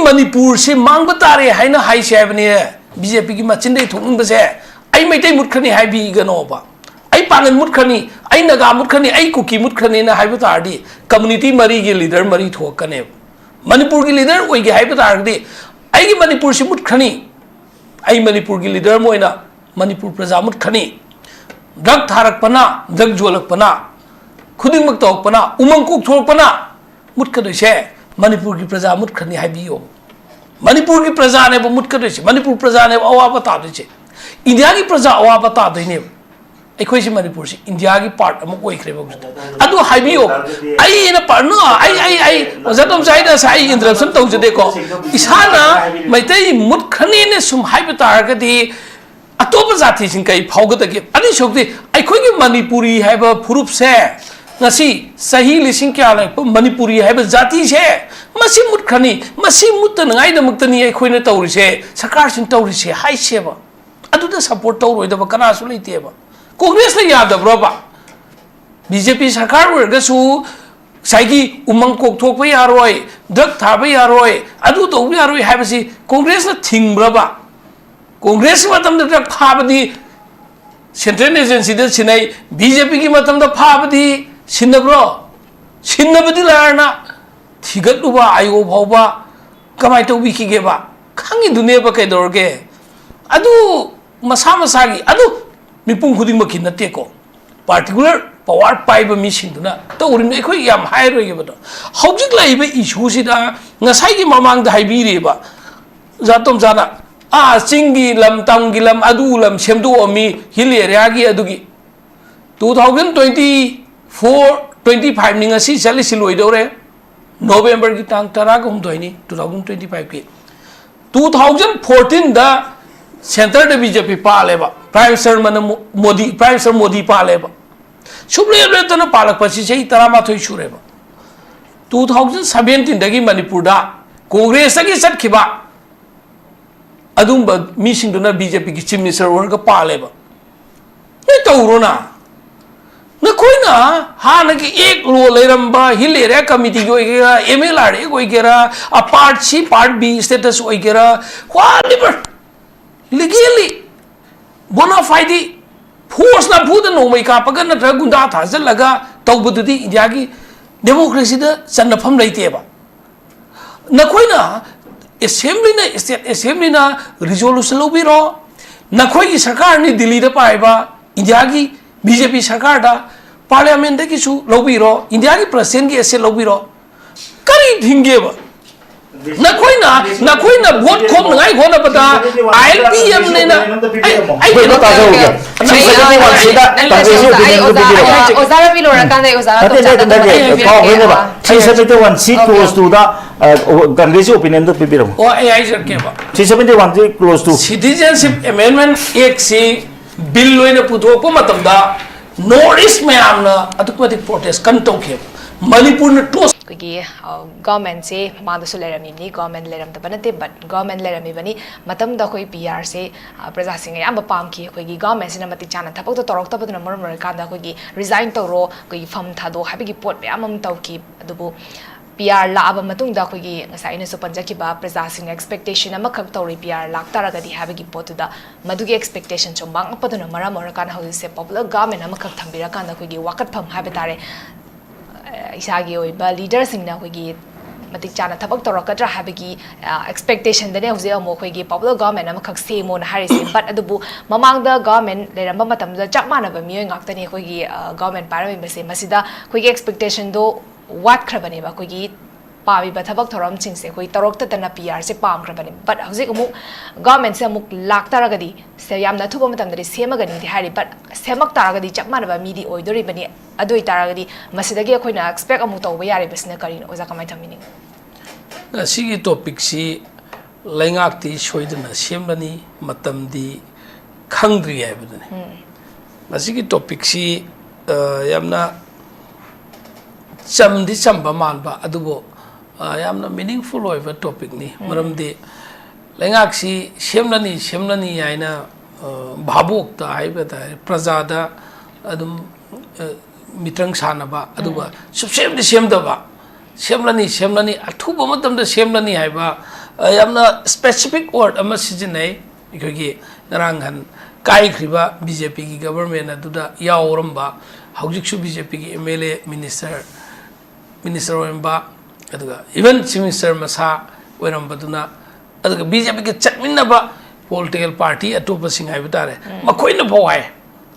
मणिपुर से मांग तारे है ना हाई से बीजेपी की मचिन थोंग से आई मैटे मुटखनी है गनोबा आई पागन मुटखनी आई नगा मुटखनी आई कुकी मुटखनी ना है तारदी कम्युनिटी मरी की लीडर मरी थोकने मणिपुर की लीडर ओइगे है तारदी आई मणिपुर से मुटखनी आई मणिपुर की लीडर मोइना मणिपुर प्रजा मुटखनी ड्रग थारकपना ड्रग जोलकपना खुदिंगमक तौकपना उमंग कुकथोरकपना मुटखदोइसे मणिपुर की प्रजा मुटखनी हाइबियो मणिपुर की प्रजा ने मुटखदोइसे मणिपुर प्रजा ने अवाब तादोइसे इंडिया की प्रजा अवाब तादोइने अखोइसे मणिपुर से इंडिया की पार्ट अमक ओइख्रेबो अदु हाइबियो आई न पार्ट नो आई जतम साइड साइ इंटरप्शन तौजदे को इसाना मैतै मुटखनी ने सुम हाइब तारगदी अतोप जाति सिंह कई फाउगदगे अनि सोक्ति अखोइगे मणिपुरी हाइब फुरुप से नसी सही लिसिंग क्या लाइक मणिपुरी हाइब जाति से मसी मुटखनी मसी मुत नंगाइ दमक्तनी अखोइने तौरिसे सरकार सिंह तौरिसे हाइसेबा अदुदा सपोर्ट तौरोइदबा कनासु लैतेबा कांग्रेस ने यादब्रोबा बीजेपी सरकार ओरगसु साइगी उमंग कोकथोकबा यारोय ड्रग थाबा यारोय अदु तौबा यारोय हाइबसी कांग्रेस न थिंग्ब्रबा कांग्रेस मतम ड्रग फाबदी सेंट्रल एजेंसी दे सिनै बीजेपी की मतम द फाबदी सिनब्रो सिनबदी लारना थिगतुबा आयो भावबा कमाय तौबिखिगेबा खांगी दुनियाबा कैदोरगे अदु मसा मसागी अदु मिपुं खुदिंगमखि नतेको पार्टिकुलर पावर पाइब मिसिंदुना तौरिन एखोइ याम हायरोइगेबदो हौजिक लाइबे इशूसिदा ngसाइगी ममांगदा हाइबिरेबा जातोम जाना चिंगी लम तंगी लम अदु लम सेमदोमी हिल एरियागी अदुगी 2024-25 नि ngasi chali siloidore नवंबर की तांग 13 नि 2025 की 2014 दा सेंटर दे बीजेपी पालेबा प्राइम मिनिस्टर मोदी पालेबा सुबले लेतना पालक पसी सही 13 सुरेबा 2017 दगी मणिपुर दा कांग्रेस की सटखिबा अदुंबा मिसिंगदुना बीजेपी की चीफ मिनिस्टर ओरगा पालेबा ने तौरोना नखोइना हाना की एक लो लेरंबा हिल एरिया कमिटी की ओइगेरा एमएलआर ओइगेरा आ part C part B status ओइगेरा व्हाटएवर लीगली बोनाफाइडी फोर्स ना फूद नोमै कापगा नत्रा गुंडा थाजलगा तौबदुदी इंडिया की डेमोक्रेसी दा चन्नफम लैतेबा नखोइना असेंबली ना स्टेट असेंबली ना रिजोल्यूशन लौबिरो नखोइ की सरकार ने दिल्ली दा पाइबा इंडिया की बीजेपी सरकार दा पार्लियामेंट की सु लौबिरो इंडिया की प्रेसिडेंट की ऐसे लौबिरो करी धिंगेबा नखोइना वोट खोम नगाई होना पता आईपीएम ने ना आई बेनो ताजा हो गया ओजारा भी लोरा कांदे ओजारा तो 371 सी क्लोज टू द कांग्रेस ओपिनियन द पिबिरो ओ आई जरके बा 371 C close to citizenship amendment act सी बिल लोइना पुथोकपा मतमदा नॉर्थ ईस्ट मैमना अतुकमतिक प्रोटेस्ट कन तौखे मणिपुर न टोस गवर्नमेंट से मादसु लेरमी गवर्नमेंट लेरमदब नते बट गवर्नमेंट लेरमी बनी मतम द कोई पीआर से प्रजा सिंह याम पाम की कोई गवर्नमेंट से मति चाना थपक तो तौरक्तबदुना मरम मरकांदा कोई रिजाइन तौरो कोई फम थादो हाबिगी पोट मैम तौकी अदुबु पीआर लाब मतुंगदा कोई ngसाइने सु पंजकिबा प्रजा सिंह एक्सपेक्टेशन अमखक तौरी पीआर लाक्तारगदी हाबिगी पोतुदा मदुगी एक्सपेक्टेशन चोंबांग अपदुना मरम मरकान हौसे पॉपुलर गवर्नमेंट अमखक थंबिरकांदा कोई वाकतफम हाबे तारे इसागी ओइबा लीडर सिंगना कोई मतिक चाना थबक तौरकद्रा हाबिगी एक्सपेक्टेशन दने हौजे अमो कोई पॉपुलर गवर्नमेंट अमखक सेमोन हारिसे बट अदुबु ममांगदा गवर्नमेंट लेरम मतमदा चक मानब मियोय ngakतनी कोई गवर्नमेंट पारबसे मसिदा कोई एक्सपेक्टेशन दो वाटख्रबनेबा कोई पाबीबा थबक थोरम सिंगसे कोई तौरक्ततना पीआर से पामख्रबने बट हौजे अमुक गवर्नमेंट से अमुक लाक्तारगदी से यामना थुबा मतमदरी सेमगनी दि हारि बट सेमक तारगदी चक मानबा मिदी ओइदोरिबनी अदोइ तारगदी मसिदगी अखोइना एक्सपेक्ट अमु तौबा यारिबसने करिन ओजा कमाय थमिनी असिगी टॉपिक सी लैंगाक्ति सोइदना सेमलनी मतमदी खंग्री हाइबदने असिगी टॉपिक सी यामना चमदी चंबा मानबा अदुबो यामना मीनिंगफुल ओइबा टॉपिक नि मरमदे लैंगाक्सी सेमलनी आइना भाबोक्ता हाइबदा प्रजादा अदुम मित्रंग सानबा अदुबा सुबसेमदि सेमदबा सेमलनी अथुब मतम सेमलनी यामना स्पेसिफिक वर्ड अमा सिजनै इखोगी नरांगन काइख्रिबा बीजेपी की गवर्नमेंट अदुदा यावरंबा हौजिकसु बीजेपी की एमएलए मिनिस्टर ओरंबा अदुगा इवन चीफ मिनिस्टर मसा ओरंबदुना अदुगा बीजेपी के चटमिनबा पॉलिटिकल पार्टी अतोप सिंह हाइबा तारे मखोइना भवाय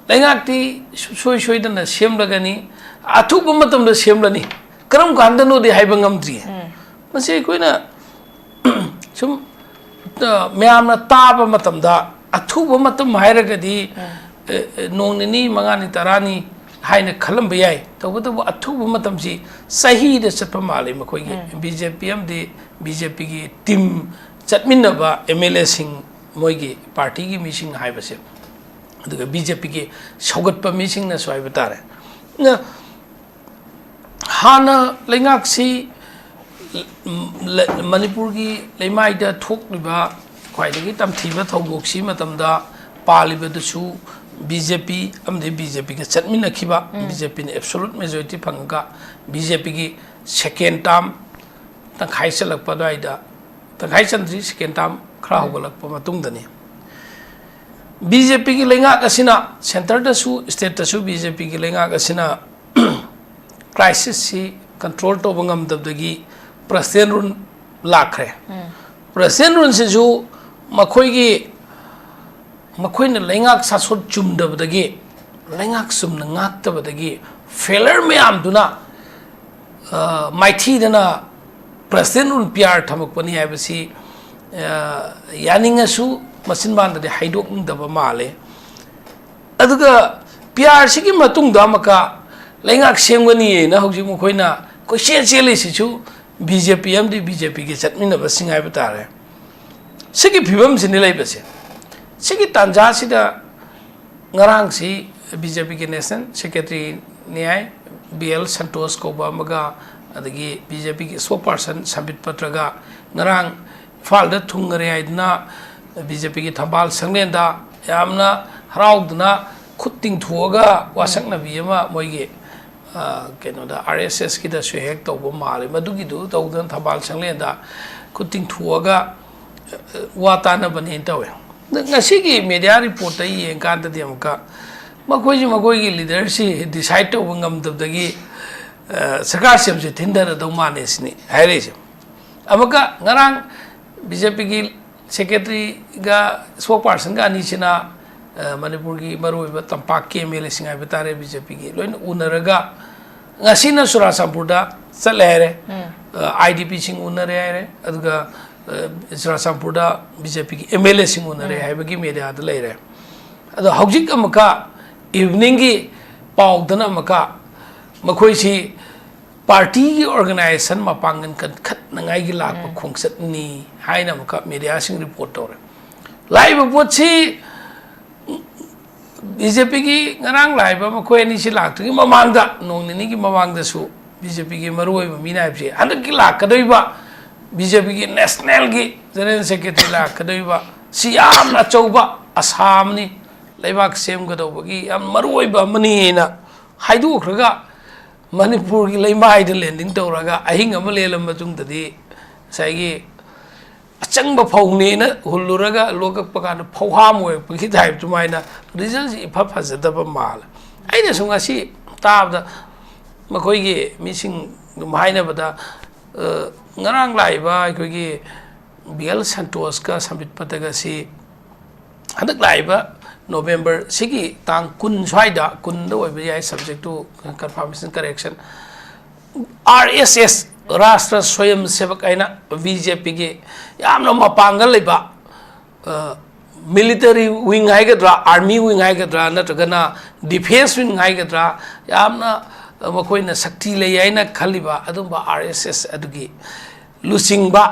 लैंगाक्ति सोय सोयदना सेमलगनी अथुब मतम सेमलनी करम कांदनो दे हाइबा ngamdri मसे कोइना सुम मैम ताब मतमदा अथुब मतम हायरगदी नोंगनी मंगानी तरानी हाइने खलंब याय तबदब अथुब मतम जी सही दे चप माले मखोगी बीजेपी अमदी बीजेपी की टीम चटमिनबा एमएलए सिंह मोगी पार्टी की मीसिंग हाइबसे अदुगा बीजेपी की सौगतप मीसिंग न सोय बतारे हाना लेंगाक्सी मणिपुर की लेमाइदा थोकलिबा ख्वाइदगी तमथीबा थौदोक्सी मतमदा पालिबदसु बीजेपी अमदे बीजेपी के चटमिनखिबा बीजेपी ने एब्सोल्यूट मेजॉरिटी फंगा बीजेपी की सेकेंड टर्म तंखाइ चलकपा दाइदा तंखाइ चंद्री सेकेंड टर्म खरा होगलकपा मतुंगदनी बीजेपी की लेंगाक असिना सेंटर दसु स्टेट दसु बीजेपी की लेंगाक असिना क्राइसिस सी कंट्रोल तो बंगमदबदगी प्रेसिडेंट रूल लाखरे प्रेसिडेंट रूल से जो मखोइन लेंगाक सासोट चुमदबदगी लेंगाक सुमन ngaktबदगी फेलर मैम दुना माइथीदना प्रेसिडेंट रूल प्यार थमकपनी हाइबसी यानिंगसु मसिनबानदे हाइदोकदब माले अदुगा प्यार सिगी मतुंगदा मका लेंगाक सेमगनी ना हौजी मखोइना कोइसे चेलेसिसु बीजेपी अमदी बीजेपी के चटमिनब सिंगाइ बतारे सिगी फिबम सिनि लैबसे सिगी तांजा सिदा ngarang si बीजेपी के नेशनल सेक्रेटरी न्याय बीएल संतोष कोबा मगा अदगी बीजेपी की स्पो person Sambit पत्रगा ngarang Phalada थुंगरे आइदना BJP की थंबाल संगलेंदा यामना हराउदना खुत्तिंग थुगा वासंगनबी अमा मोइगे केनोदा आरएसएस की दसु हेक तौब माले मदुगी दु तौदन थंबाल संगलेंदा खुत्तिंग थुगा वाताना बने तवे ngasi media report ai yengkan da amka makoi gi leader si decide to ngam dabdagi sarkar sem se thinda da mane sini haire se amaka ngarang BJP gi secretary ga spokesperson ga ni sina manipur gi maroi ba tampak ke mele singai betare BJP gi loin unaraga ngasi na sura sampurda salere IDP sing unare haire aduga Surasampurda BJP की MLA Singh उन्नरे है बगी मेरे हाथ ले रहे अदो हौजिक अमका evening की पाउदन अमका मखोई सी party की ऑर्गेनाइजेशन मपांगन खत नंगाई की लाख खोंगसत नी हाई ना मका मीडिया सिंह रिपोर्ट हो रहे लाइव बोट सी BJP की ngरंग लाइव मखोई नी सी लाख की ममांगदा नोंगनी की ममांगदा सु BJP की मरुई मीना है हंदक की लाख कदोइबा बीजेपी की नेशनल की जनरल सेक्रेटरी लाखदोइबा सियाम अचौबा असमनी लेबाक सेमगदौबगी याम मरुओइबा मनीना हाइदोखरगा मणिपुर की लेमाइद लैंडिंग तौरगा अहिंग अम लेलम मतुंगददी साइगी अचंगबा फौनेना हुल्लुरगा लोकप कान फौहाम ओइपगी टाइप तुमाइना रिजल्ट इफा फजदबा माल आइना सुंगासी ताबदा मखोइगी missing दुमाइनाबदा ngarang laiba aikogi BL Santos ka sambit pataga si hanak laiba November sigi tang kun swaida kun do oibiyai subject to confirmation correction RSS Rashtra Swayam Sevak aina BJP gi yamna mapangal laiba military wing haigadra army wing haigadra natragana defense wing haigadra yamna मकोइना शक्ति ले याइना खलिबा अदुबा RSS अदुगी लुसिंगबा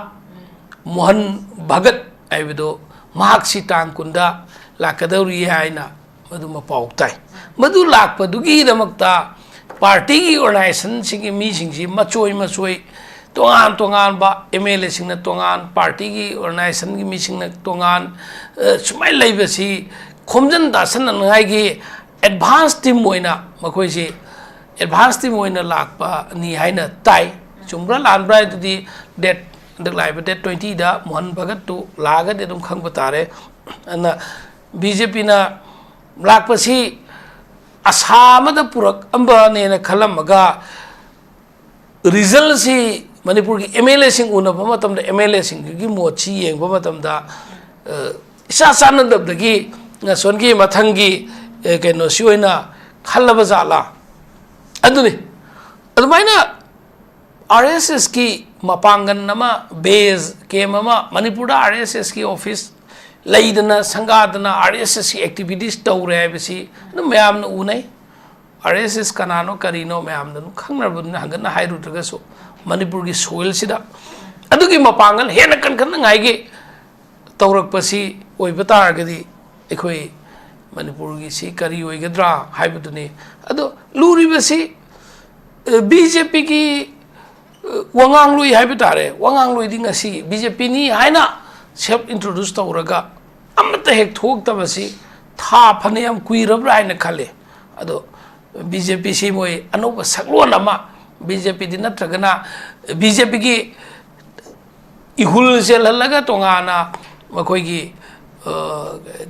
Mohan भगत आइबदो महाक्सी टांग कुंदा लाकदौरी हाइना मदुमा पाउताई मदु लाकपदुगी दमक्ता party की organisation सिंगी मीसिंगसी मचोई तोंगान बा MLA सिंगना तोंगान party की organisation की मीसिंगना तोंगान सुमाइ लैबसी खोमजन दासन नंगाइगी एडवांस टीम मोइना मकोइसी एडवांस टीम होइना लाकपा नि हाइना ताई चुम्ब्रा लानब्रा दी डेट लाइव डेट 20 दा मोहन भगत तो लागद एदम खंग बतारे अना बीजेपी ना लाकपसी असामद पुरक अंबने न खलमगा रिजल्ट सी मणिपुर की एमएलए सिंह उनब मतम एमएलए सिंह की मोची येंब मतम दा इसा सानदबदगी सोनगी मथंगी कनो सिओइना खल्लब जाला अदुनी अदुमाइना आरएसएस की मपांगन नमा बेस केम अमा मणिपुर आरएसएस की ऑफिस लैदना संगादना आरएसएस की एक्टिविटीज तौरे हैबसी मैम उनै आरएसएस कनानो करीनो मैम खंगनबन हंगना हाइरुद्रगसो मणिपुर की सोइल सिदा अदुगी मपांगन हेन कन गाइगे तौरकपसी ओइब तारगदी अखोई मणिपुर की सी करी ओइगद्रा हाइबदुनी अदो लूरिबसी बीजेपी की वंगांग लुई हाइब तारे वंगांग लुई दी ngasi बीजेपी नी हाइना सेल्फ इंट्रोड्यूस तौरगा अमत हेक थोक्तबसी था फने हम कुइरब्रा हाइना खले अदो बीजेपी सी मोय अनोब सकलोन अमा बीजेपी दी नत्रगना बीजेपी की इहुल सेललगा तोंगाना मखोई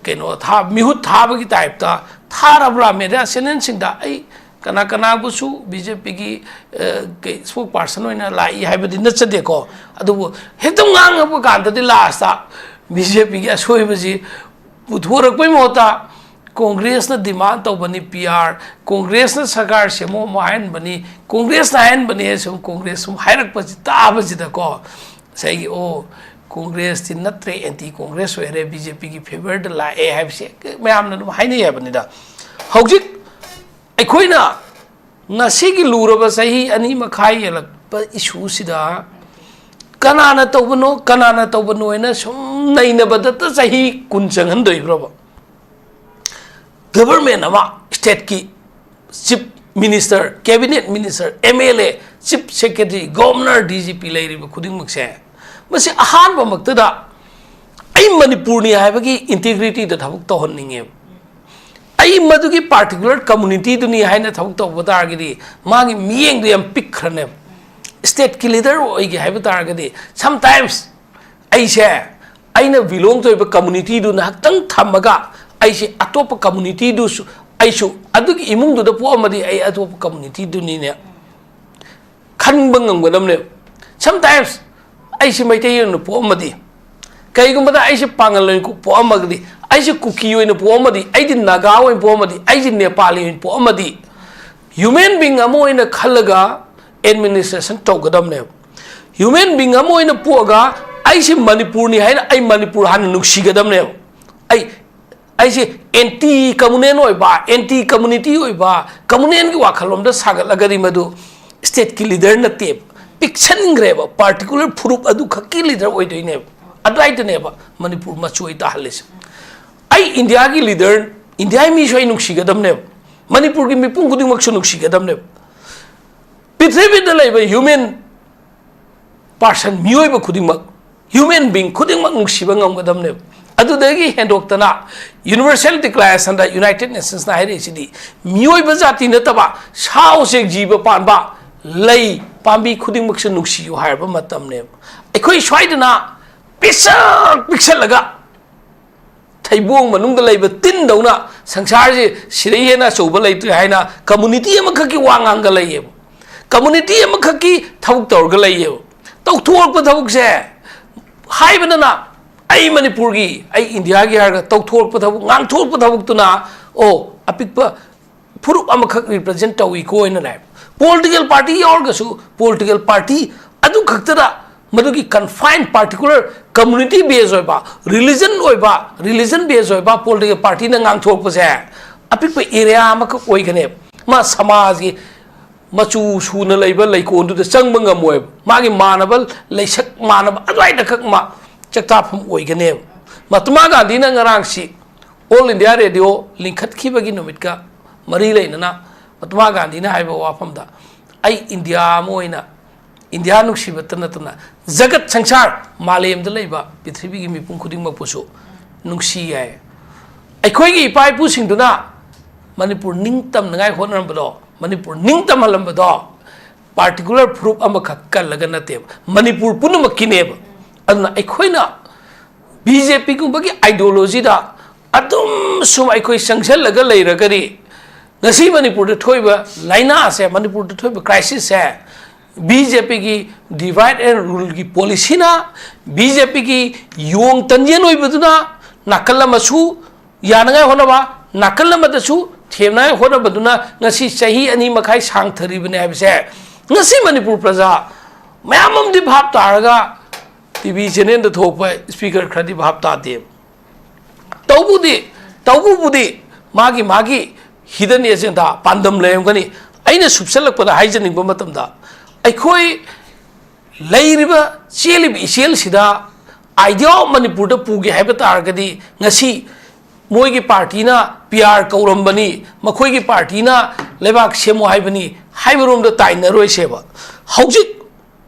कनो था मिहुत थाबगी टाइपता थारब्रा मेरा सेनेन सिंदा आई कना कना बुसु बीजेपी की स्पोक पर्सन होइना लाई हाइबदि नचदेको अदुबो हेतम गांगब कांददि लास्टा बीजेपी की असोइबजी पुथोरकपै मोता कांग्रेस न डिमांड तौबनी पीआर कांग्रेस न सरकार सेमो मायन बनी कांग्रेस नायन बनी सम कांग्रेस सम हाइरकपजि ताबजिदको सही ओ कांग्रेस ती नत्रे एंटी कांग्रेस होरे बीजेपी की फेवर द लाए हाइबसे मैम न हाइने याबनिदा हौजिक अखोइना नसीगी लूरब सही अनी मखाई यलक इशू सिदा कनाना तौबनो एना सुम नैनबदत सही कुन चंगहनदोइब्रब गवर्नमेंट अमा स्टेट की chief minister cabinet minister MLA chief secretary governor DGP लेरिब खुदिंगमक्से मसे अहानब मक्तदा आई मणिपुरनी हाइबगी इंटीग्रिटी द थबक तोहननिंगे आई मधुगी पार्टिकुलर कम्युनिटी दुनी हाइना थबक तोबतारगदी मागी मियेंग दु यम पिखरने स्टेट की लीडर ओइगे हाइबतारगदी समटाइम्स आइसे आइना बिलोंग टू कम्युनिटी दु नहक्तंग थमगा आइसे अतोप कम्युनिटी दु आइसु अदुगी इमुंग दु पोअमदी आई अतोप कम्युनिटी दुनी ने खनबंग ngangbanamne sometimes आइसे मैते न पोअमदी कईगुंबदा आइसे पांगलोइन को पोअमगदी आइसे कुकी ओइन पोअमदी आइदि नागा ओइन पोअमदी आइदि नेपाली ओइन पोअमदी ह्यूमन बीइंग अमो ओइन खलगा एडमिनिस्ट्रेशन तौगदमने ह्यूमन बीइंग अमो ओइन पोगा आइसे मणिपुरनी हाइन आई मणिपुर हान नुक्सिगदमने आइसे एंटी कम्युनल ओइबा एंटी कम्युनिटी ओइबा कम्युनल की वाखलोमदा सागलगदी मदु स्टेट की लीडर नते पिक्सनिंग्रेबा पार्टिकुलर फुरुप अदु खकी लीडर ओइदोइने अद्राइटनेबा मणिपुर मचोइ ताहलेस आई इंडिया की लीडर इंडिया मी सोइ नुक्सिगदमने मणिपुर की मिपुंग खुदिंग मक्सु नुक्सिगदमने पृथ्वीदा लेबा ह्यूमन पर्सन मियोइबा खुदिंग ह्यूमन बीइंग खुदिंग मक नुक्सिबा ngamgadamne अदुदगी हेंडोक्तना यूनिवर्सल डिक्लेरेशन दा यूनाइटेड नेशंस ना हाइरेसिदी मियोइबा जाति नतबा साउसेक जीव पानबा लई पांबी खुदिंगमक्सु नुक्सियो हायरबा मतमने अखोई स्वाइदना पिक्सल लगा थैबोंग मनुंग लेब तिन दौना संसार से सिरै हेना चौब लेत्र हाइना कम्युनिटी अमखकी वांगांग लेब कम्युनिटी अमखकी थबुक तौरग लेब तौथोरप थबुक से हाइबना आई मणिपुर की आई इंडिया की हारगा तौथोरप थबुक ngang थबुक तुना ओ अपिक फुरुप अमखक रिप्रेजेंट तौई कोइना लाइब पॉलिटिकल पार्टी यावरगसु पॉलिटिकल पार्टी अदु खक्तरा मधुकी कन्फाइन पार्टिकुलर कम्युनिटी बेस होइबा रिलीजन बेस होइबा पॉलिटिकल पार्टी ना ngang अपिक एरिया अमक ओइगने मा समाज की मचू सुन लेब लेकोंदु चंगब ngमोय मागी मानबल लेसक मानब अद्वाइदा खक मा चक्ताफम ओइगने महात्मा गांधी ना ngaraंगसी ऑल इंडिया रेडियो लिंखतखिबगी नुमितका मरी लेना महात्मा गांधी ना हाइबा वाफमदा आई इंडिया मोइना इंडिया नुक्सिबत नतना जगत संसार मालेम द लेबा पृथ्वी की मिपुं खुदिंग मपुसु नुक्सी याय अखोइगी इपाइपु सिंगदुना मणिपुर निंगतम नगाय होनरबदो मणिपुर निंगतम हलमबदो पार्टिकुलर प्रूफ कल नते मणिपुर पुनमकिनेब अदुना अखोइना बीजेपी गुंबगी आइडियोलॉजी दा अदुम सुम अखोइ संगसल लेरगरी ngasi manipur de thoiba laina ase manipur de thoiba crisis hai BJP की divide and rule की policy ना BJP की योंग तंजन होई बदुना नकल मसु यानगा होना बा नकल मदसु थेमना होना बदुना ngasi सही अनि मखाई सांग थरी बने है बिसे ngasi मणिपुर प्रजा मैम दी भाव तारगा टीवी चैनल द थोप स्पीकर खरदी भाव ताते तौबुदी मागी हिडन एजेंडा पांडम लेमगनी अइना सुबसलकपदा हाइजनिंग मतमदा अखोई लेरिब चेलिब इसेल सिदा आइडिया मणिपुर पुगे है तारगदी ngasi मोगी पार्टी ना पीआर कौरंबनी मखोई पार्टी ना लेबाक सेमो हाइबनी हाइबरोम द ताइनरोय सेबा हौजिक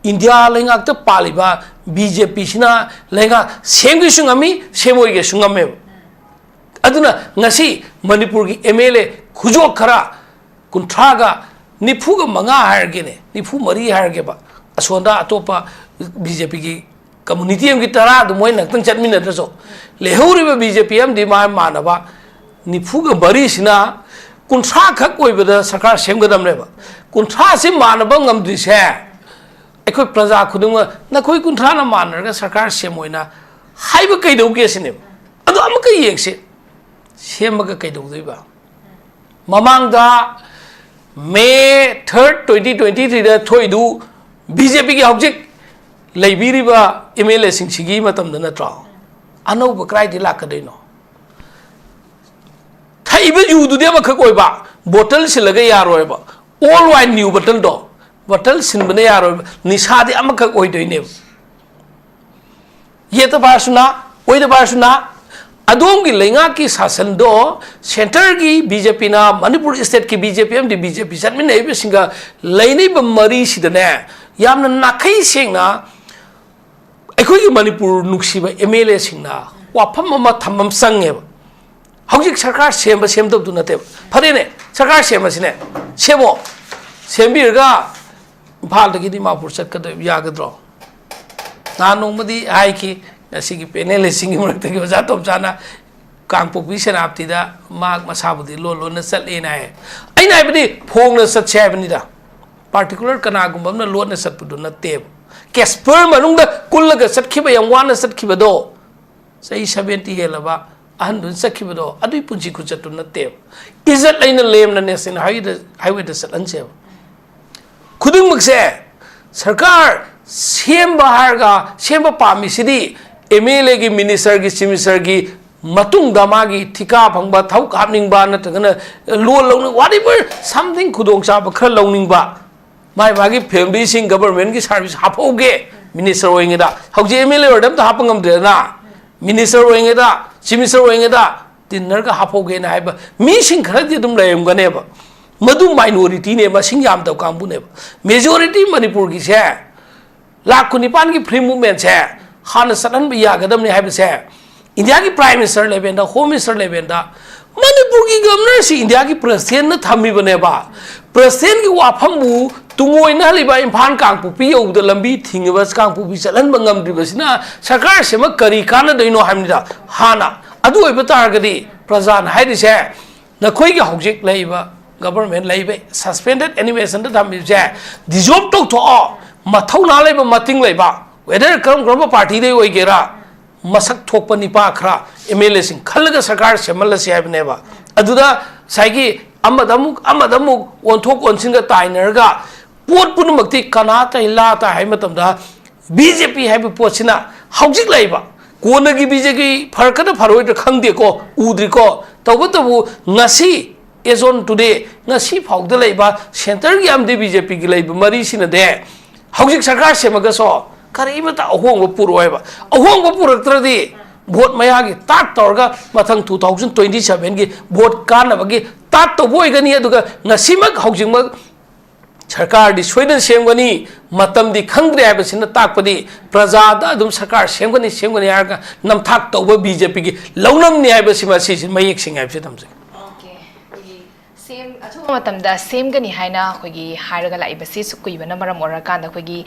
इंडिया लेंगाक त पालिबा बीजेपी सिना लेंगा सेमगी सुंगमी सेमोइगे सुंगमे अदुना ngasi मणिपुर की एमएलए खुजो खरा कुंथ्रागा निफुगा मंगा हारगेने निफु मरी हारगे बा असोंदा अतोपा बीजेपी की कम्युनिटी की तरा मोय नक्तन चटमिनद्रसो लेहौरिबा बीजेपी एम दि मानबा निफुगा मरी सिना कुंथ्रा खक ओइबदा सरकार सेमगदमनेबा कुंथ्रा से मानबा ngamdrise अखोय प्रजा खुदुंग नखोय कुंथ्रा ना मानरगा सरकार सेमोइना हाइबा कैदौगे सिने अदो अमक येक्से सेमगा कैदौदैबा ममांगदा मे 3rd 2023 दा थोइदु बीजेपी की हौजिक लेबिरिबा एमएलए सिंसिगी मतम नत्रा अनौब क्राइदि लाकदैनो थाइबे युदुदे मखक ओइबा बोतल सिलगा यारोयबा ऑल वाइन न्यू बोतल सिनबने यारोयबा निसादि अमखक ओइदोइने ये तो बासुना ओइद बासुना अदोम की लेंगा की शासन दो सेंटर की बीजेपी ना मणिपुर स्टेट की बीजेपी एम डी बीजेपी चटमिन एबे सिंगा लेने मरी सिदने यामना नाखै सेंगना अखोई की मणिपुर नुक्सिबा एमएलए सिंगना वाफम अमा थमम संगे हौजिक सरकार सेमदबदु नते फरेने सरकार सेमसिने सेमो सेमबिरगा इम्फाल दगी दिमापुर चटकद यागद्रो नानोंमदी हाइकी नसीगी पेनेल सिंगी मरक्तगी वजा तोप जाना कांगपोपी सेनापतिदा माग मसाबुदी लोन चलेना है अइना हाइबदी फोंगना सत्से हाइबनिदा पार्टिकुलर कनागुम्बमना लोन सत्पुदु नतेब केस्पर मनुंगदा कुल्लगा सत्खिबा यम वाना सत्खिबदो सही 70 हेलबा अहन सत्खिबदो अदुई पुंजी खुचतु नतेब इज्जत लैना लेमना नेशन हाईवे द सलनसे खुदुंगमक्से सरकार सेमबा हारगा सेमबा पामिसिदी एमएलए की मिनिस्टर की चीफ मिनिस्टर की मतुंग दमागी ठिका फंगबा थौ कापनिंगबा नतगना लोन लौन व्हाटएवर समथिंग खुदोंग चाब खर लौनिंगबा माय बागी फैमिली सिंग गवर्नमेंट की सर्विस हाफोगे मिनिस्टर होइंगेदा हौजे एमएलए ओरदम त हापंगमद्रेना मिनिस्टर होइंगेदा चीफ मिनिस्टर होइंगेदा तिन्नर का हाफोगे ना हाइबा मी सिंग खरदि दुम लेमगनेबा मधु माइनॉरिटी ने मसिंग याम तव कांबुनेबा मेजॉरिटी मणिपुर की से लाख 9 की फ्री मूवमेंट है हाँ सदन यागदमने इंडिया की prime minister level home minister level Manipur की गवर्नर से इंडिया की प्रेसिडेंट थमीबनेबा प्रेसिडेंट की वाफमबू तुंगोइना लिबा इम्फाल कांगपुपी यौद लंबी थिंगबस कांगपुपी चलन बंगमद्रिबसिना सरकार से करी कानदइनो हामनिदा हाना अदु ओइबा तारगदी प्रजान हाइदिसे नखोई की हौजिक लैबा गवर्नमेंट लैबे सस्पेंडेड एनिमेशन द थमीजे डिजॉल्व तो मथौना लैबा मतिंग लैबा वेदर करम पार्टी दे ओइगेरा मसक थोप निपा खरा एमएलए सिंह खलगा सरकार सेमलसे हाइबनेबा अदुदा साइगी अमदमुक ओनथोक ओनसिंगा ताइनरगा पोट पुनमक्ति कना तैला ता हाइ मतमदा बीजेपी हाइब पोचिना हौजिक लैबा कोनगी बीजेपी फरकदा फरोइद खंगदेको उद्रिको तबतबु ngasi एजोन टुडे ngasi फाउद लैबा सेंटर की आमदे बीजेपी की लैबा मरी सिना दे हौजिक सरकार सेमगसो करीबता अहोंग पुरोयबा अहोंग पुरक्त्रदी भोट मयागी ताट तौरगा मथंग 2027 की भोट कानबगी ताट तो बोइगनी अदुगा ngasimak हौजिंगमक सरकार दी सोइदन सेमगनी मतम दी खंगद्रे हाइबसिना ताकपदी प्रजादा अदुम सरकार सेमगनी हारगा नमथाक तौबा बीजेपी की लौनम नि हाइबसिमा सिसि मयेक सिंग हाइबसि तमसे ओके सेम अथुबा मतमदा सेम गनी हाइना अखोगी हाइरगा लाइबसे सु कुइबना मरम ओरकांदा अखोगी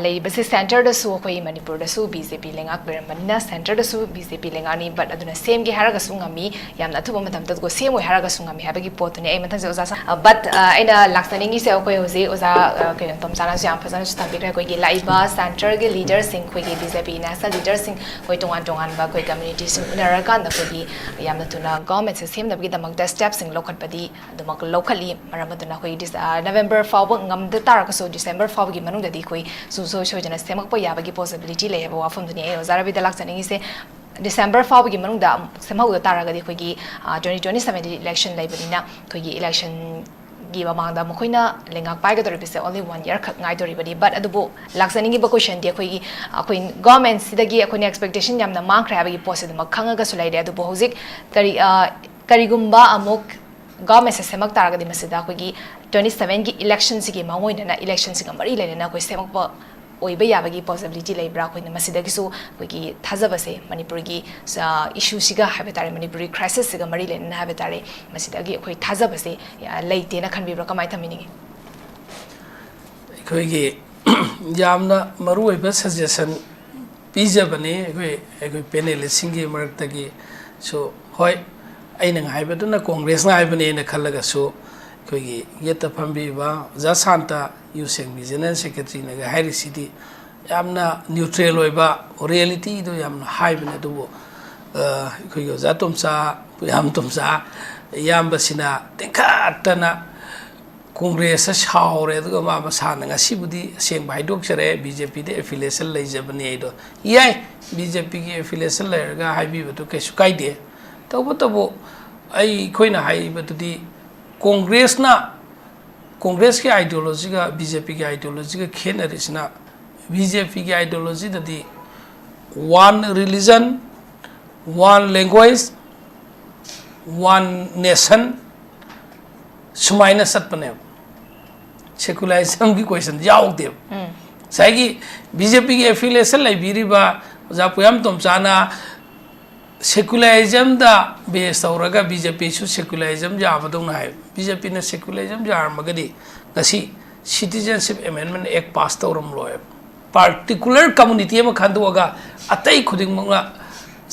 लेइबसे सेंटर दसु अखोई मणिपुर दसु बीजेपी लेंगाक लेरमनिना सेंटर दसु बीजेपी लेंगानी बट अदुना सेम गे हारगा सुंगामी यामना अथुबा मतमदा को सेम ओइ हारगा सुंगामी हाबगी पोतुने आई मथंसे ओजा बट आइना लाक्सनिंगी से अखोई होजे ओजा के तमसाना से याम फसन स्टाबिक अखोगी लाइबा सेंटर गे लीडर सिंह अखोगी बीजेपी नेशनल लीडर सिंह अखोई तोंगान तोंगान बा अखोई कम्युनिटी सिंह उनरकांदा अखोगी यामना तुना गवर्नमेंट से सेम दबगी दमकदा स्टेप सिंह लोखटपदी अदुमक लोखली मरमदुना अखोई नवंबर फाव ngam de tar ka so December faw gi manung da di khoi su so so jana semak pa ya ba gi possibility le ba wafam duni e zara bi da lak chani se December faw gi manung da semak da tar ga di khoi gi 2027 election lai banina khoi gi election gi ba mang da mo khoina lengak pai ga dori se only 1 year khak ngai dori badi but adubo lak chani gi ba question di khoi gi khoi government sida gi khoi expectation yam na mang khra ba gi post da khanga ga su lai de adubo hojik kari gumba amok government se semak tar ga di masida khoi gi 27 की election की मांगोइन ना election की मरी लेना कोई सेमक ओइबा याबगी possibility Lebra coin मसिदगिसु कोई थाजबसे मणिपुर की इशू सिगा हाबे तारे मणिपुरी क्राइसिस सिगा मरी लेना हाबे तारे मसिदगी कोई थाजबसे लेतेना खनबिब्रा कमाय थमिनिगे कोई की यामना मरु ओइबा सजेशन पीजबने कोई पेनलिस्टिंग की मरक्तगी सो होय आइना हाइबदुना कांग्रेस ना हाइबने ने खलगसु कोई येत फंबीबा जासांता यूसेंग जनरल सेक्रेटरी ने हाइरी सिटी यामना न्यूट्रल होइबा रियलिटी दो यामना हाइबने दुबो कोई जातुमसा याम तुमसा यामबसिना तेखातना कांग्रेस सावरे दुगो मा मसाना ngasiबुदी सेंग बाइडोक्सरे बीजेपी दे एफिलिएशन लेजबने एदो याय बीजेपी की एफिलिएशन लेरगा हाइबीबतो केसु काइदे तबो आई खोइना हाइबतुदी कांग्रेस की आइडियोलॉजी का बीजेपी की आइडियोलॉजी का खेनरिसना बीजेपी की आइडियोलॉजी ददी one religion one language one nation सुमाइना सतपने सेकुलरिज्म की क्वेश्चन याउदे साइगी बीजेपी की एफिलिएशन लाइबिरिबा जापुयाम तोमचाना सेकुलरिज्म दा बेस तौरगा बीजेपी सु सेकुलरिज्म जाबदोंना है बीजेपी ने सेकुलरिज्म जारमगदी गसी सिटीजनशिप अमेंडमेंट एक्ट पास तौरम लोय पार्टिकुलर कम्युनिटी में खंदोगा अतई खुदिंग मंगा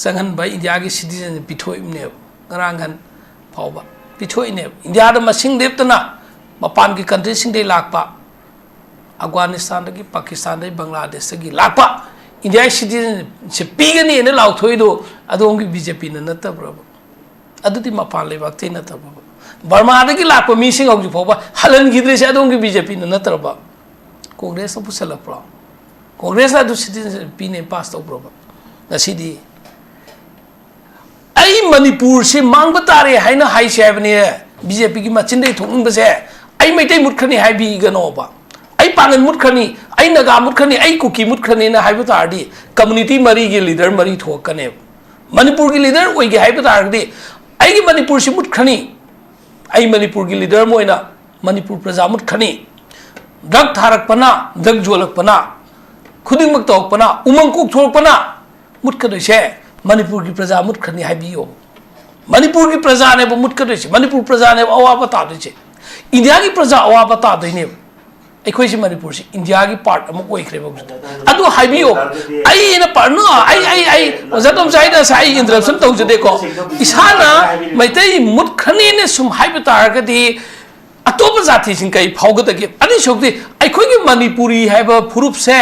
संगन भाई इंडिया की सिटीजन पिथोइने गरांगन फावबा पिथोइने इंडिया द मसिंग देपतना मपान की कंट्री सिंग दे लाकपा अफगानिस्तान की पाकिस्तान की बांग्लादेश की लाकपा इंडिया सिटीजनशिप पीगनी ने लाउथोइदो अदोंगी बीजेपी ने नतब्रब अदुति मपान लेबाक्ते नतब्रब बर्मा दगी लाकपा मीसिंग हौजि फोबा हलन गिद्रेसे अदोंगी बीजेपी ने नतरबा कांग्रेस न पुसलप्रो कांग्रेस ना सिटीजनशिप पीने पास तौब्रब नसीदी आई मणिपुर से मांग तारे हाइना हाइसे हाइबने बीजेपी की मचिंदे थोंबसे आई मैतै मुटखनी हाइबीगनोबा आई पांगन मुटखनी आई नगा मुटखनी आई कुकी मुटखनी ना हाइबो तारदी कम्युनिटी मरी के लीडर मरी थोकने मणिपुर की लीडर ओइगे हाइबो तारदी आई की मणिपुर से मुटखनी आई मणिपुर की लीडर मोइना मणिपुर प्रजा मुटखनी ड्रग थारकपना ड्रग जोलकपना खुदिंगमक तौकपना उमंग कुक थोकपना मुटखदोइसे मणिपुर की प्रजा मुटखनी हाइबियो मणिपुर की प्रजा ने मुटखदोइसे मणिपुर प्रजा ने अवाब तादोइसे इंडिया की प्रजा अवाब तादोइने अखोइसे मणिपुर से इंडिया की पार्ट अमुक ओइख्रेबो अदु हाइबियो आई न पार्नो आई जतम साइदा साइ इंटरप्शन तौजदेको इसाना मैतै मुटखनी ने सुम हाइबो तारगदी अतोप जाति सिंग कै फाउगदगे अनि सोक्ति अखोइगे मणिपुरी हाइबो फुरुप से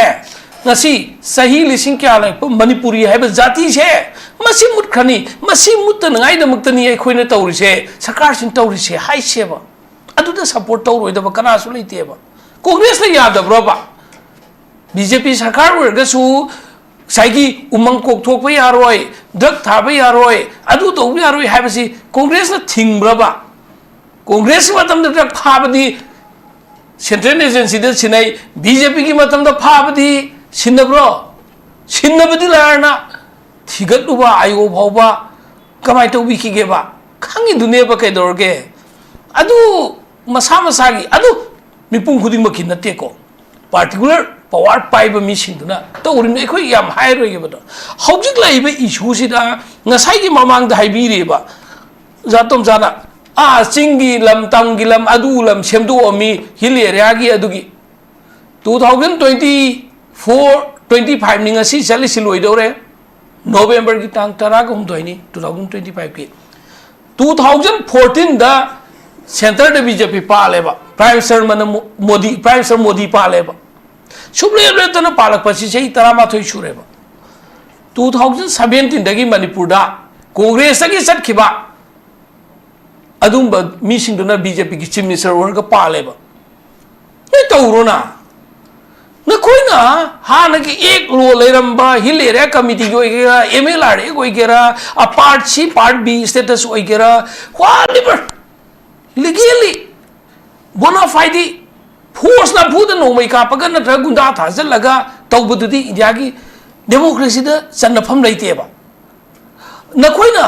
नसी सही लिसिंग क्या लाइक मणिपुरी हाइबो जाति से मसी मुटखनी मसी मुतनगाइ दमक्तनी अखोइने तौरिसे सरकार सिंग तौरिसे हाइसेबा अदुदा सपोर्ट तौरोइदबा कनासु लैतेबा कांग्रेस ने यादब्रोबा बीजेपी सरकार ओरगसु साइगी उमंग कोकथोक यारोय ड्रग थाबा यारोय अदु तौबा यारोय हाइबसी कांग्रेस ने थिंग्रबा कांग्रेस मतम ड्रग फाबदी सेंट्रल एजेंसी दे सिनै बीजेपी की मतम द फाबदी सिनब्रो सिनबदी लारना थिगतुबा आयो भावबा कमाय तौबिखिगेबा खंगी दुनियाबा कैदोरगे अदु मसा मसागी अदु मिपुंग खुदिंगमकी नतेको पार्टिकुलर पावर पाइबा मिसिंदुना तौरिन एखोय याम हायरोयगेबदो हौजिक लाइबा इशू सिदा ngasai gi mamang da haibiriba जातम जाना चिंगी लम तंगी लम अदु लम सेमदो अमी हिल एरिया की अदुगी 2024-25 नि ngasi chali siloi dore November ki tang tara ka humdoi ni 2025 ki 2014 da center de BJP pa leba Prime Minister Modi pa leba suble le tana palak pasi sei tara ma thoi sureba 2017 dagi Manipur da Congress ki sat khiba adum ba mi sing duna BJP ki chief minister or ka pa leba ne tawrona na koi na ha na ki ek lo leramba hilere committee go gera MLR go gera a part C part B status go gera qualiber legally bona fide force na phu da no mai ka pagan na tra gunda tha jal laga tawbudu di india ki democracy da channa pham leite ba na koi na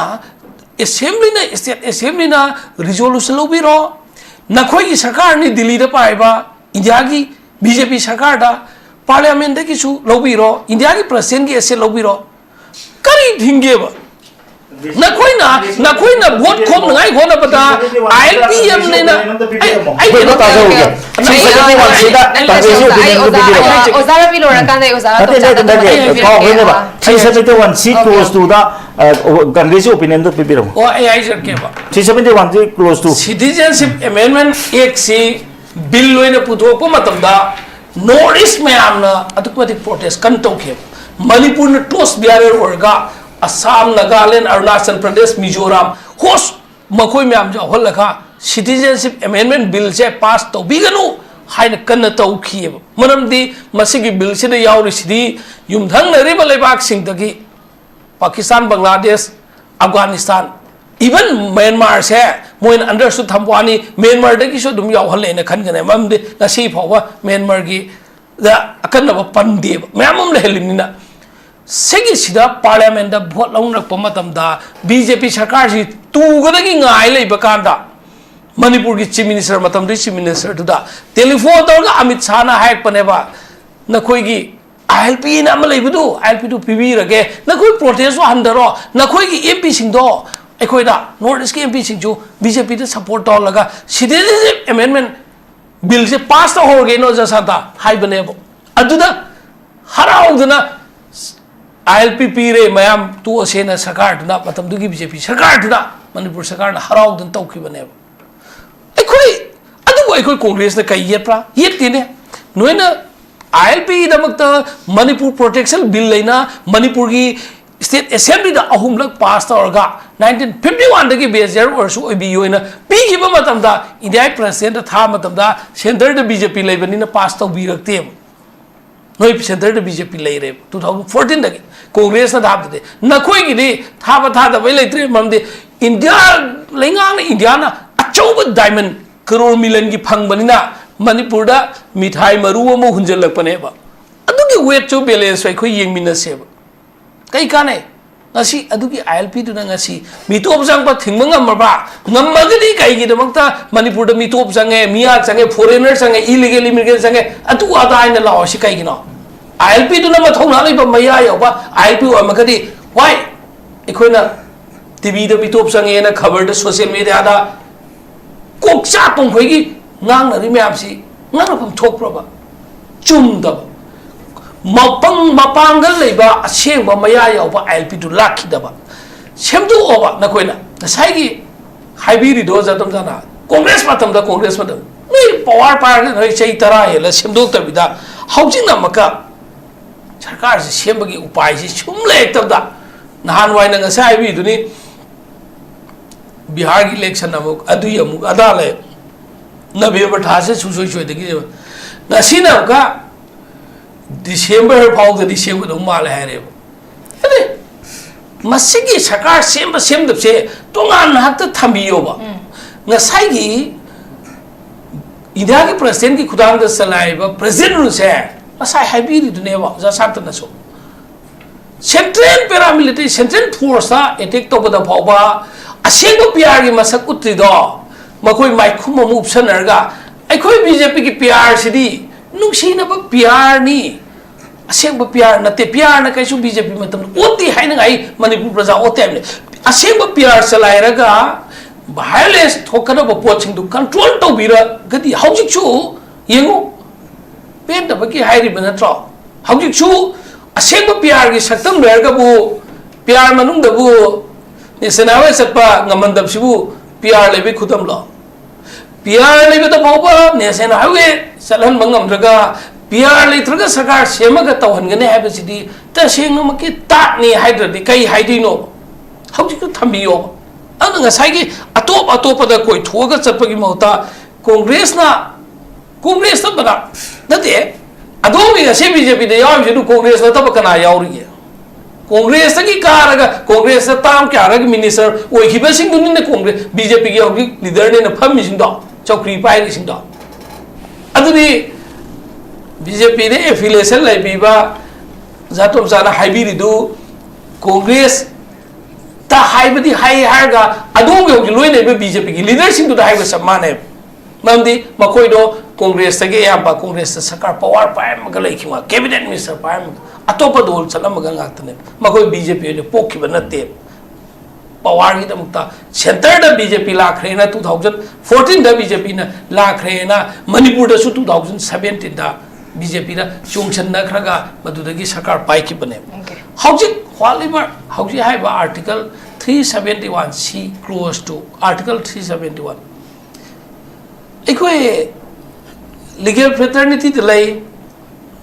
assembly na state assembly na resolution lo bi ro na koi ki sarkar ni delhi da pai ba india ki BJP सरकार दा parliament की सु लौबीरो India की president की ऐसे लौबीरो करी धिंगे बा ना कोई ना वोट खोम नगाई खोना पता ILPM ने ना आई बेनो ताजा हो गया ओजारा भी लोरा कांदे ओजारा तो चाहता है कॉ होने बा 371 सीट क्लोज टू दा कांग्रेस ओपिनियन तो बिबिरो ओ AI सर के बा 371 सीट clause to citizenship amendment act सी बिल लोइने पुथोक मतमदा नॉर्थ ईस्ट मैमना अदुकमति प्रोटेस्ट कन तौखे मणिपुर न टोस बियारे ओरगा असम नागालैंड अरुणाचल प्रदेश मिजोरम होस मखोय मैम जो हलखा सिटीजनशिप अमेंडमेंट बिल से पास तौबिगनु हाइन कन तौखी मनमदी मसिगी बिल से यावरि सिदी युमधंग नरिबा लेबाक सिंगदगी पाकिस्तान बांग्लादेश अफगानिस्तान इवन म्यांमार से मोइन अंडरस्टूड थम्वानी म्यांमार दगी सो दुम याव हले न खन गने ममदे नसी फावा म्यांमार की द अकनब पंदे म्यामम लेहलिमिना सेगी सिदा पार्लियामेंट दा भोट लौनक पमतम दा बीजेपी सरकार जी तुगदगी ngai लेब कांदा मणिपुर की चीफ मिनिस्टर मतम दि चीफ मिनिस्टर दुदा टेलीफोन तौगा अमित शाह ना हाइक पनेबा नखोई की ILP ना अम लेबदु ILP दु पीबी रगे नखोई प्रोटेस्ट हंदरो नखोई की MP सिंगदो अखोइदा नॉर्थ ईस्ट के MP सिंजु बीजेपी दे सपोर्ट तौ लगा सिटीजनशिप अमेंडमेंट बिल से पास तो हो गए नो जसाता हाई बनेबो अदुदा हराउदना ILP पीरे मयाम तु असेना सरकार दुना मतम दुगी बीजेपी सरकार दुना मणिपुर सरकार ना हराउदन तौखि बनेबो अखोइ अदुबो अखोइ कांग्रेस ने कई येप्रा येतिने नोइना ILP दमकता मणिपुर प्रोटेक्शन बिल लेना मणिपुर की स्टेट असेंबली दा अहुमलक पास तौरगा 1951 दगी बेजर वर्षु ओबी योइना पीगिबा मतमदा इंडिया प्रेसिडेंट था मतमदा सेंटर द बीजेपी लेबनिना पास तौबिरक्ते नोइ सेंटर द बीजेपी लेरे 2014 दगी कांग्रेस ना दाबदे नखोइ गिदि थाबा थादा बै लेत्रे ममदे इंडिया लेंगांग इंडिया ना अचौब डायमंड करोड़ मिलियन की फंगबनिना मणिपुर दा मिठाई मरु अमो हुंजलकपनेबा अदुगी वेट चो बैलेंस बै खोइ येंगमिनसेबा कई काने ngasi adugi ILP duna ngasi mitop jang pa thingma ngamba ngamagadi kai gi damakta manipur da mitop jange miya jange foreigner jange illegal immigrant jange atu ada aina law si kai gi no ILP duna ma thongna lai ba maya yo ba ILP wa magadi why ikoina TV da mitop jange na khabar da social media da kokcha tong khoi gi ngang na ri myam si ngang na pham thok pro ba chum da मपांगल लेबा असेंबा मया यावबा ILP दु लाखिदबा सेमदु ओबा नकोइना नसाइगी हाइबिरिदो जदम जाना कांग्रेस मतमदा कांग्रेस मतम नै power party नै चै तरा हेला सेमदु तबिदा housing नमका सरकार से सेमबगी उपाय से सुम लेतबदा नहान वाइन ngasa हाइबि दुनी बिहार की इलेक्शन अमुक अदुय अमुक अदाले नवेम्बर थासे सुसोय सोयदगी नसिना का December फाउ द December दो माल है रे अरे मसिगी सरकार सेम दबसे तोंगान हक थंबियोबा ngसाइगी इंडिया के प्रेसिडेंट की खुदांग द सलाइबा प्रेसिडेंट से असai हाइबिरि दुनेबा जा सातन सो सेंट्रल पैरामिलिटरी सेंट्रल फोर्स ता अटैक तो बदा फाउबा असेंगो पीआर की मसक उत्रिदो मखोय माइखुम मुपसनरगा अखोय बीजेपी की पीआर सिदी नुसीनब पीआर नी असेंब पीआर नते पीआर न कैसु बीजेपी मतम ओती हाइन गाई मणिपुर प्रजा ओते हमने असेंब PR चलाइरगा violence thokadaba poching du control tawbira gadi hawjik chu yengu pen da baki hairi bana tro hawjik chu asengba pyar gi saktam ler ga bu pyar manung da bu ni senawe satpa ngamandam sibu pyar lebi khudam lo pyar lebi da bawba ne senawe salan mangam raga pyar le traga sarkar sema ga tawhan gane habi sidi ta sengna maki ta ni haidra di kai haidino hawjik thambiyo ana ngasai gi atop da koi thoga chapagi mauta congress na bana nate adomi ga se BJP de yaw jidu congress na tab kana yawri ge congress gi karaga congress tam kya rag minister oi khiba sing dun ne congress BJP gi yogi leader ne na pham sing do chokri pai ni sing do aduni BJP de affiliation lai biba zatom sana haibiri du congress ta haibadi hai harga adong yogi loi ne BJP gi leadership du haiba samane mamdi makoi do congress tagi yamba congress sakar power pai maga lai khiwa cabinet minister pai atopa dol chalam maga ngakne makoi BJP ne pokhi banate power gi damta center da BJP la khrena 2014 da BJP na la khrena manipur da su 2017 da BJP da chungchan na khraga madudagi sakar pai ki bane howjik hwalibar howji haiba article 371C close to article 371 ekoi legal fraternity de lay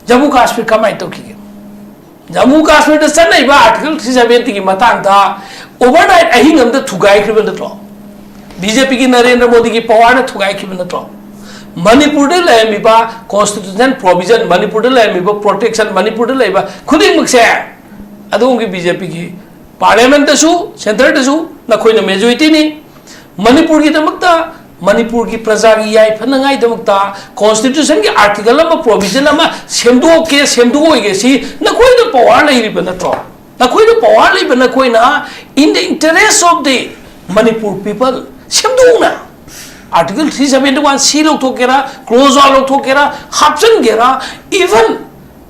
Jammu Kashmir kamai to ki Jammu Kashmir da sanai ba article 370 ki matang da overnight ahingam da thugai khriben da BJP ki Narendra Modi ki power na thugai khriben da Manipur de lay mi ba constitution provision Manipur de lay mi ba protection Manipur de lay ba khuding mukse adong ki BJP ki parliament da su center da su na khoi na majority ni Manipur ki damakta Manipur ki praja gi yai phanangai damakta constitution ki article ama provision ama semdo ge si na khoi da power lai ri bana to na khoi da power lai bana khoi na in the interest of the Manipur people semdo na article 371C lok thokera clause lok thokera hapsan gera even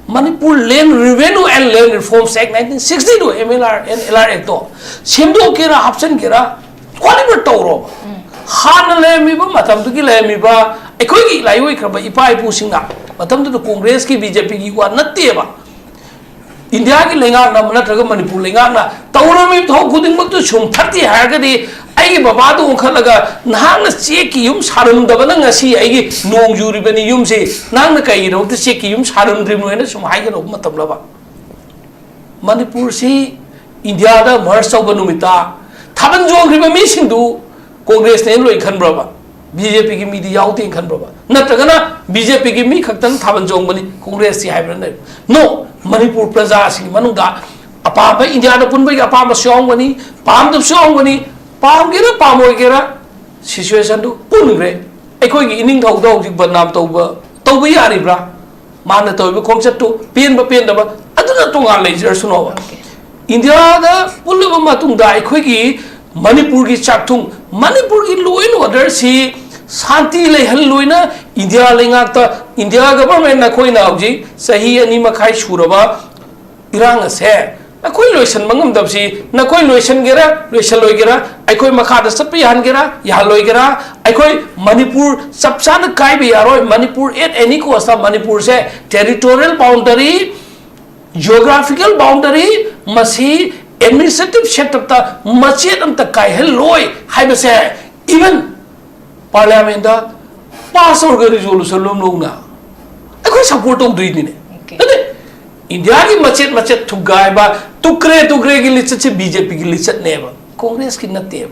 Manipur Land Revenue and Land Reforms Act 1962 MLR and LR Act to semdo kera hapsan kera qualified tawro han le mi ba matam tu ki le mi ba ekoi gi lai oi khaba ipai pu singa matam tu Congress ki BJP ki wa natte ba India ki lenga na mana traga Manipur lenga na tawro mi tho khuding mak tu sum thati ha ga di ai baba du khalaga nang na che ki yum sarum da ba na ngasi ai gi nong juri bani yum se nang na kai ro tu che ki yum sarum drim no na sum hai ga ro matam la ba Manipur si India da merge sau ba numita thaban jong ri ba mi sing du Congress ne loi khan bra ba BJP ki mi di yaw ting khan bra ba na traga na BJP ki mi khaktan thaban jong bani Congress si hai bra na no Manipur praja si manung da apa ba India da pun ba apa ma syong bani pam da syong bani pam gira pamoi gira situation du pun gre ekoi gi ining thau dau jik banam tawba yari bra mana tawba khomchat tu pen da ba aduna tonga leisure suno ba India da pulu ba matung da ekoi gi Manipur gi chakthung Manipur gi law and order si shanti le hal loina India lenga ta India government na khoi na ji sahi ani makhai suraba irang ase na khoi loisan mangam dab si na khoi loisan gera loisan loi gera ai khoi makha da sap yan gera ya loi gera ai khoi Manipur sapsa na kai bi yaroi Manipur at any cost Manipur se territorial boundary geographical boundary masi administrative setup ta machet am ta kai hel loi hai ba se even parliament da pass or resolution lom lo na ai khoi support of dui ni ne India की मचेत थुगाई बा टुकरे की लिचत से BJP की लिचत ने बा कांग्रेस की नते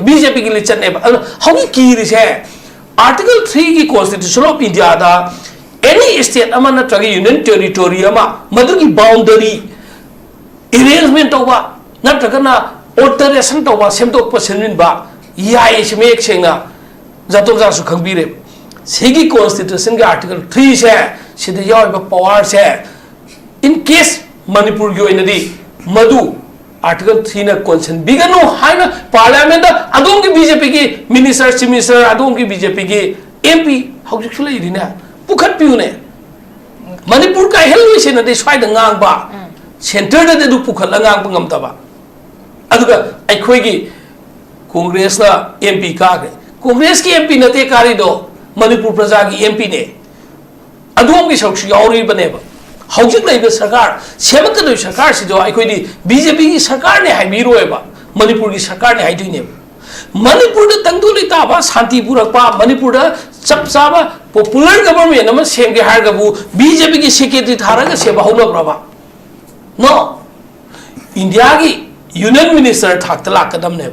BJP की लिचत ने बा हम की रिस है आर्टिकल 3 की कॉन्स्टिट्यूशन ऑफ इंडिया दा एनी स्टेट अमा नत्रगी यूनियन टेरिटोरी अमा मदु की बाउंड्री अरेंजमेंट तोबा नत्रगना ऑल्टरेशन तोबा सेमदोक पसनमिन बा याय सेमेक सेंगा जातो जा सु खंगबिरे सेगी कॉन्स्टिट्यूशन के आर्टिकल 3 से सिद याव पावर से इन केस मणिपुर की ओइनदी मधु आर्टिकल 3 ना कॉन्सन बिगनो हाइन पार्लियामेंट अदोम की बीजेपी की मिनिस्टर अदोम की बीजेपी की एमपी हौजिक सुले इदिना पुखत पिउने मणिपुर का हेल से नदे स्वाइ द ngang ba सेंटर दे दु पुखत ngang ngam ta ba अदुगा अखोगी Congress ना एमपी कागे कांग्रेस की एमपी नते कारिदो मणिपुर प्रजा की एमपी ने अदोम की सौक्ष यावरी बनेबा हौजिक लैबे सरकार सेमकदो सरकार सिदो अखोदी बीजेपी की सरकार ने हाइबिरोएबा मणिपुर की सरकार ने हाइदुइने मणिपुर द तंगदुली ताबा शांति पुरकपा मणिपुर द चप चाबा पॉपुलर गवर्नमेंट नम सेमगे हारगबु बीजेपी की सेक्रेटरी थारगा सेबा होनो प्रभा नो इंडिया की यूनियन मिनिस्टर थाकत लाकदम ने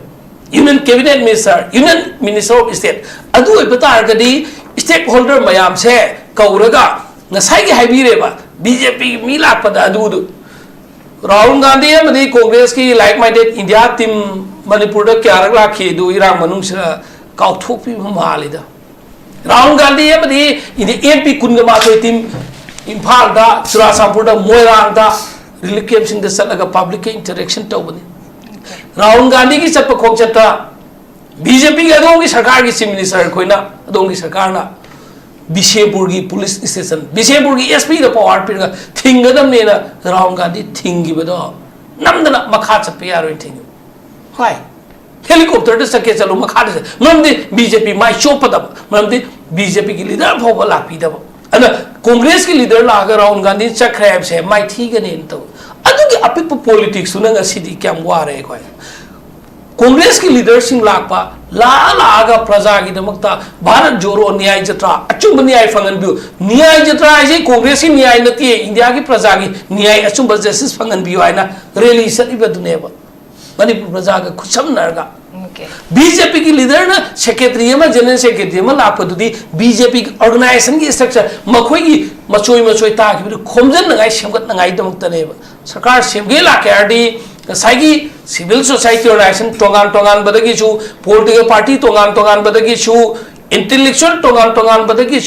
union cabinet minister union minister of state अदु बतारगदी स्टेक होल्डर मयाम से कौरगा नसाई हाइबिरेबा बीजेपी मी लापदा अदुदु राहुल गांधी अमदी कांग्रेस की like minded India team Manipur द क्यारक लाखी दु इरांग मनुंग से काउथोपी मालिदा राहुल गांधी अमदी इंडिया एमपी कुनगमा टीम इम्फाल दा चुरासापुर दा मोइरांग दा रिलीफ कैंप सिंह द चलगा पब्लिक के इंटरेक्शन तौबनी राहुल गांधी की चप खोचता बीजेपी के अदों की सरकार की चीफ मिनिस्टर कोइना अदों की सरकार ना बिशेपुर की पुलिस स्टेशन बिशेपुर की एसपी द पावर पिरगा थिंगदम ने राहुल गांधी थिंगी बदो नमदना मखा चप यारो थिंग हाय हेलीकॉप्टर द सके चलो मखा दे मरमदि बीजेपी माइ चोपदब मरमदि बीजेपी की लीडर भोग लापीदब अन कांग्रेस की लीडर लागा राहुल गांधी चक्रेब से माइ ठीगने तो अदुगी अपिप पॉलिटिक्स सुनंगा सिदी क्या वारे कोई कांग्रेस की लीडरशिप लापा लागा प्रजा की दमकता भारत जोड़ो न्याय जत्रा अचुंब न्याय फंगनबियो न्याय जत्रा है कांग्रेस की न्याय नती है इंडिया की प्रजा की न्याय अचुंब जस्टिस फंगनबियो है ना रैली सलीबदुनेबा मणिपुर प्रजा का खुशम नरगा बीजेपी की लीडर ना सेक्रेटरी में जनरल सेक्रेटरी में लापदुदी बीजेपी ऑर्गेनाइजेशन की स्ट्रक्चर मखोई की मचोई ताकि खोमजन नगाई सेमगत नगाई दमकतनेबा सरकार सेमगे लाके आरडी साइगी सिविल सोसाइटी ऑर्गेनाइजेशन टोगान बदगी पॉलिटिकल पार्टी टोगान बदगी इंटेलेक्चुअल टोगान बदगी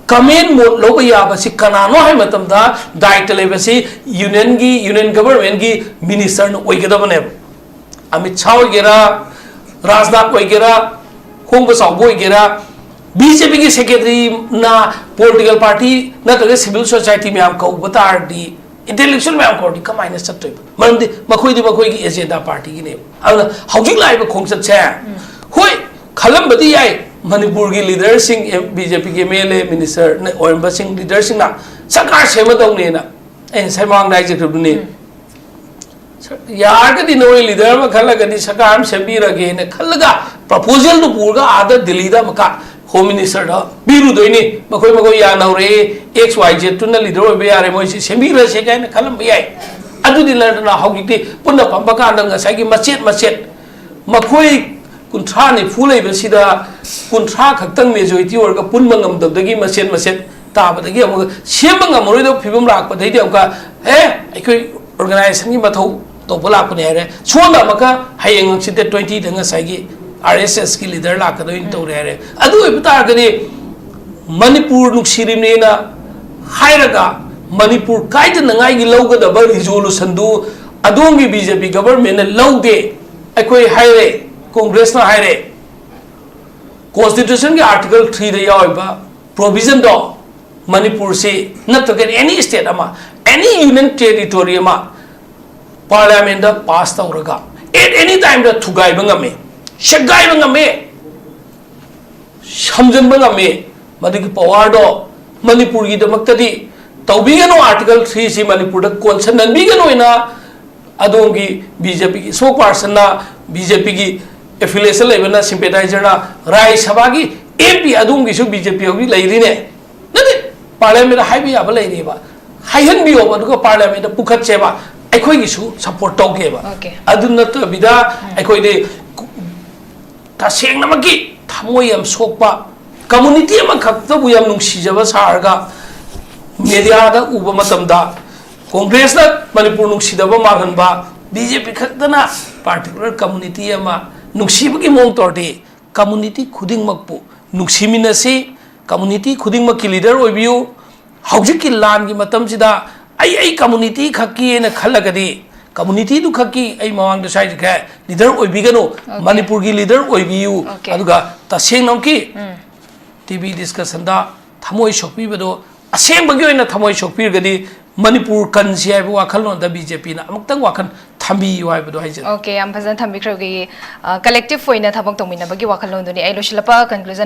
कमेंट मोड लोग याबसी कनानो है मतमदा दायित्व लेबसी यूनियन गवर्नमेंट की मिनिस्टर ओइगदबने अमित शाह ओइगेरा राजनाथ ओइगेरा होंग साउबो ओइगेरा बीजेपी की सेक्रेटरी ना पॉलिटिकल पार्टी नतगे सिविल सोसाइटी में आपको बतारदी इंटेलेक्चुअल में आपको कमाइन चतोय मरमदि मखोइदि मखोइ की एजेंडा पार्टी की ने अब हौजिक लाइब खोंगचत से होय खलमबदी याय मणिपुर की लीडर सिंह बीजेपी के एमएलए मिनिस्टर ने ओरंबा सिंह लीडर सिंह ना सरकार सेमदौने ना ए सैमांग नाइजखबने यारगदी नोय लीडर में खलगदी सरकार सेबीरगे ने खलगा प्रपोजल तो पूरगा आदा दिल्ली दा मका होम मिनिस्टर दा बिरुदोइनी मखोइ या नौरे एक्स वाई जेड तुना लीडर ओबे यारे मोइसे सेबीरसे गायना खलम याय अदुदि लरना हौगिते पुन्ना पंपकांदा ngसाइगी मचेत मखोइ कुंथ्रा नि फुलेबसिदा कुंथ्रा खक्तंग मेजॉरिटी ओरगा पुनम ngमदबदगी मचेत ताबदगी अमग सेम ngमरोइदो फिबम लाकपदैदि अमका ए अखोइ ऑर्गेनाइजेशन की मथौ तो बोलापने है सोना मका हयेंग सिते 20 दंग साइगी आरएसएस की लीडर लाकदो इन तो रे अदु बतागदि मणिपुर नुक्सिरिनेना हायरगा मणिपुर काइद नंगाई की लौगदब रिजोल्यूशन दु अदोंगी बीजेपी गवर्नमेंट लौदे अखोई हायरे कांग्रेस ना हायरे कॉन्स्टिट्यूशन के आर्टिकल 3 दे यावबा प्रोविजन दो मणिपुर से नतगे एनी स्टेट अमा एनी यूनियन टेरिटोरी अमा पार्लियामेंट पास तौरगा एट एनी टाइम द थुगाइब ngame शगाइब ngame समजनब ngame मदगी पावर दो मणिपुर की दमक्तदी तौबिगनो आर्टिकल 3 सी मणिपुर द कोन्सननबिगनो इना अदोंगी बीजेपी की सो पर्सन ना बीजेपी की एफिलिएशन लेबना सिंपैथाइजर ना राय सभा की एमपी अदोंगी सु बीजेपी होगी लेरिने नदि पार्लियामेंट हाइबी याबा लेरिबा हाइहन बियो अदुगा पार्लियामेंट पुखतसेबा अखोइगिसु सपोर्ट तौगेबा अदु नतबिदा अखोइदे तसेंगनमकी थमोय यम सोकपा कम्युनिटी अमा खक्तबु यम नुंसिजबा सारगा मीडिया दा उबा मतमदा कांग्रेस ना मणिपुर नुंसिदबा मागनबा बीजेपी खक्तना पार्टिकुलर कम्युनिटी अमा नुंसिबगी मोंग तोरदे कम्युनिटी खुदिंगमकपु नुंसिमिनसे कम्युनिटी खुदिंगमकी लीडर ओइबियु हौजिकी लान की मतमसिदा आई कम्युनिटी खक्की ने खलगदी कम्युनिटी दु खक्की आई मवांग द साइज का लीडर ओइबिगनो मणिपुर की लीडर ओइबियु अदुगा तसेंगनमकी टीवी डिस्कशन दा थमोय सोकपीबदो असेंबगी ओइना थमोय सोकपीरगदी मणिपुर कन्सी है वाखल नो द बीजेपी ना अमुक्तंग वाखन ꯊꯝꯕꯤꯌꯨ ꯍꯥꯏꯕꯗꯣ ꯍꯥꯏꯖꯔꯤ Okay, am fazan thambi khro gi collective foina thabak tongmina bagi wakhal londuni ai loshilapa conclusion